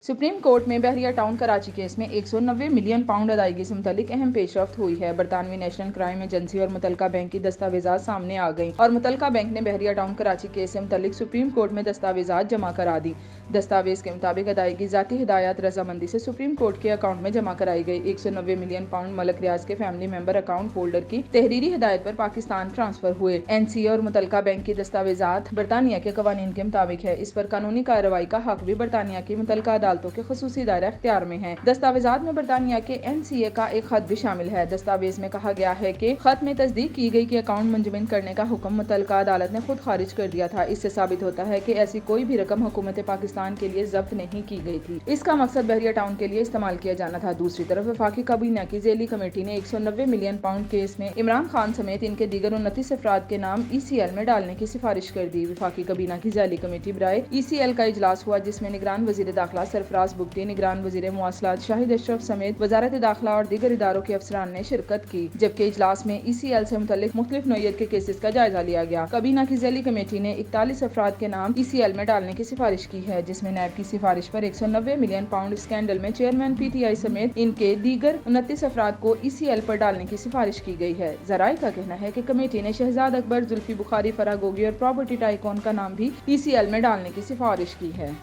Supreme court में बहरिया town Karachi case में 190 million pound अदायगी से मुतल्लिक अहम पेशरफ्त हुई है। बरतानवी नेशनल क्राइम एजेंसी और मुतलका बैंक की दस्तावेजात सामने आ गईं और मुतलका बैंक ने बहरिया टाउन कराची केस से मुतल्लिक सुप्रीम कोर्ट में दस्तावेजात जमा करा दी। दस्तावेज के मुताबिक अदायगी जाती हिदायत रजामंदी से सुप्रीम कोर्ट के अकाउंट में जमा कराई गई। 190 मिलियन पाउंड मलक रियाज के फैमिली मेंबर अकाउंट होल्डर की तहरीरी हिदायत पर पाकिस्तान ट्रांसफर हुए। एनसीए और मुतलका बैंक की दस्तावेजात बरतानिया के कवानीन के मुताबिक है। इस पर कानूनी कार्रवाई का हक भी बरतानिया की मुतलका अदालतों के खसूसी दायरा इख्तियार में है। दस्तावेजात में बरतानिया के एनसीए का एक खत भी शामिल है। दस्तावेज में कहा गया है कि खत में तस्दीक की गई कि अकाउंट मुंजमद करने का हुक्म मुतलका अदालत ने खुद खारिज कर दिया था। इससे साबित होता है कि ऐसी कोई भी रकम हुकूमत पाकिस्तान के लिए जब्त नहीं की गई थी। इसका मकसद बहरिया टाउन के लिए इस्तेमाल किया जाना था। दूसरी तरफ वफाकी काबीना की झेली कमेटी ने 190 मिलियन पाउंड केस में इमरान खान समेत इनके दीगर 29 अफराद के नाम ECL में डालने की सिफारिश कर दी। वफाकी काबीना की झेली कमेटी बराए ECL का इजलास हुआ, जिसमें निगरान वजीर दाखिला सरफराज बुगटी, निगरान वजीर मुआसलात शाहिद अशरफ समेत वजारत दाखिला और दीगर इदारों के अफसरान ने शिरकत की। जबकि इजलास में ECL से मुतल्लिक मुख्तलिफ नौइयत के केसेस का जायजा लिया गया। काबीना की झेली कमेटी ने 41 अफराद के नाम ECL में डालने की सिफारिश की है, जिसमें नैब की सिफारिश पर 190 मिलियन पाउंड स्कैंडल में चेयरमैन PTI समेत इनके दीगर 29 अफराद को ECL पर डालने की सिफारिश की गई है। जराए का कहना है कि कमेटी ने शहजाद अकबर, जुल्फी बुखारी, फराह गोगी और प्रॉपर्टी टाइकॉन का नाम भी ECL में डालने की सिफारिश की है।